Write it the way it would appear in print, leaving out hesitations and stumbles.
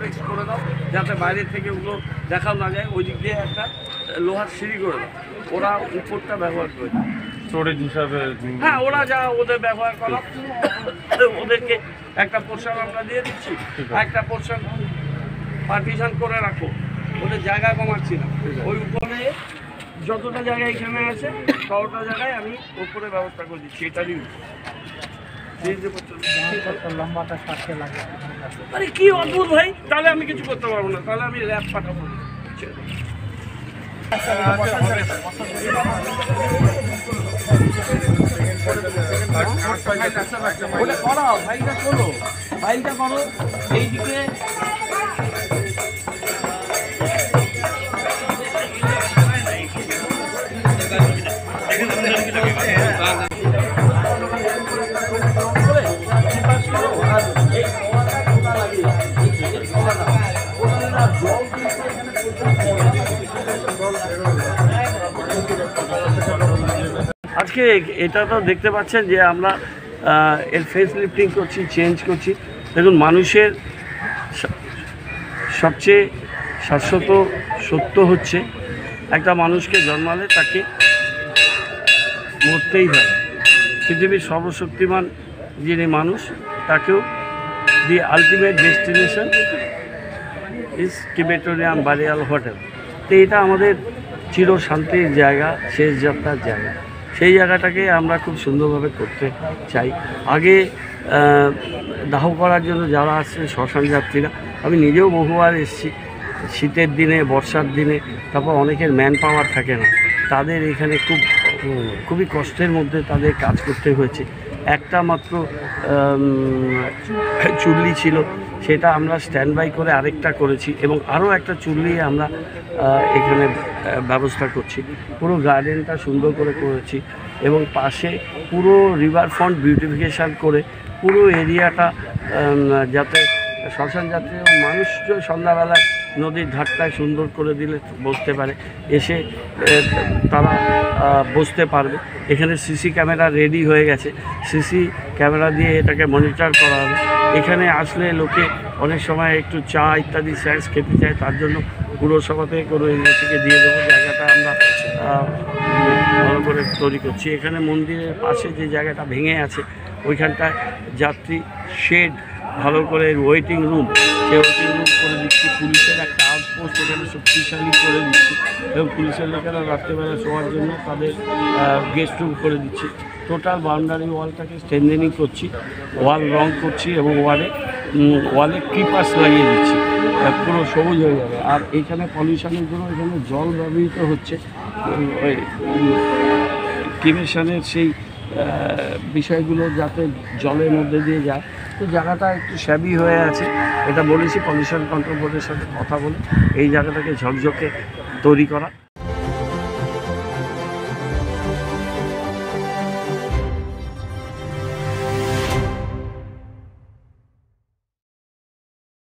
Fix করে দাও, যাতে বাইরে থেকে ওগুলো দেখাও না যায়। ওই দিক দিয়ে একটা লোহার সিঁড়ি করে দাও, ওরা উপরটা ব্যবহার করে দেয় স্টোরেজ হিসাবে। হ্যাঁ, ওরা যা ওদের ব্যবহার করা, ওদেরকে একটা পোর্শন আমরা দিয়ে দিচ্ছি, একটা পোর্শন পার্টিশন করে রাখো, ওদের জায়গা কমাচ্ছি না। ওই উপরে যতটা জায়গা এখানে আছে সবটা জায়গায় আমি উপরে ব্যবস্থা করে দিচ্ছি। এটারই লম্বাটা 60 লাগে। আরে কি অদ্ভুত ভাই, তাহলে আমি কিছু করতে পারবো না, তাহলে আমি ল্যাব পাঠাবো। ফাইলটা করো, ফাইলটা করো এইদিকে। আজকে এটা তো দেখতে পাচ্ছেন যে আমরা এর ফেস লিফটিং করছি, চেঞ্জ করছি। দেখুন, মানুষের সবচেয়ে শাশ্বত সত্য হচ্ছে একটা মানুষকে জন্মালে তাকে মরতেই হয়। পৃথিবীর সর্বশক্তিমান যিনি মানুষ, তাকেও the ultimate destination is crematorium, burial, hotel. তো এটা আমাদের চিরশান্তির জায়গা, শেষ যাত্রার জায়গা। সেই জায়গাটাকে আমরা খুব সুন্দরভাবে করতে চাই। আগে দাহ করার জন্য যারা আসছে শ্মশান যাত্রীরা, আমি নিজেও বহুবার এসেছি, শীতের দিনে, বর্ষার দিনে, তারপর অনেকের ম্যান পাওয়ার থাকে না, তাদের এখানে খুবই কষ্টের মধ্যে তাদের কাজ করতে হয়েছে। একটা মাত্র চুল্লি ছিল, সেটা আমরা স্ট্যান্ড বাই করে আরেকটা করেছি, এবং আরও একটা চুল্লি আমরা এখানে ব্যবস্থা করছি। পুরো গার্ডেনটা সুন্দর করে করেছি, এবং পাশে পুরো রিভার ফ্রন্ট বিউটিফিকেশান করে পুরো এরিয়াটা, যাতে শ্মশান যাত্রী এবং মানুষ সন্ধ্যাবেলায় নদীর ধারটায় সুন্দর করে দিলে বসতে পারে, এসে তারা বসতে পারবে। এখানে সিসি ক্যামেরা রেডি হয়ে গেছে, সিসি ক্যামেরা দিয়ে এটাকে মনিটর করা হবে। এখানে আসলে লোকে অনেক সময় একটু চা ইত্যাদি স্ন্যাক্স খেতে চায়, তার জন্য পুরসভা থেকে কোনো এনজিওকে দিয়ে দেবো। জায়গাটা আমরা ভালো করে তৈরি করছি। এখানে মন্দিরের পাশে যে জায়গাটা ভেঙে আছে, ওইখানটায় যাত্রী শেড, ভালো করে ওয়েটিং রুম, সেই ওয়েটিং রুম করে দিচ্ছি। পুলিশের একটা আউটপোস্ট এখানে শক্তিশালী করে দিচ্ছি, এবং পুলিশের লোকেরা রাত্রেবেলা শোয়ার জন্য তাদের গেস্ট রুম করে দিচ্ছি। টোটাল বাউন্ডারি ওয়ালটাকে স্ট্রেনথেনিং করছি, ওয়াল রং করছি, এবং ওয়ালে ক্রিপার্স লাগিয়ে দিচ্ছি, পুরো সবুজ হয়ে যাবে। আর এইখানে পলিউশনের জন্য এখানে জল ব্যবহৃত হচ্ছে, ওই ক্রিমেশনের সেই বিষয়গুলো যাতে জলের মধ্যে দিয়ে যায়। তো জায়গাটা একটু শ্যাবি হয়ে আছে, এটা বলেছি পলিউশন কন্ট্রোল বোর্ডের সাথে কথা বলে এই জায়গাটাকে ঝকঝকে তৈরি করা।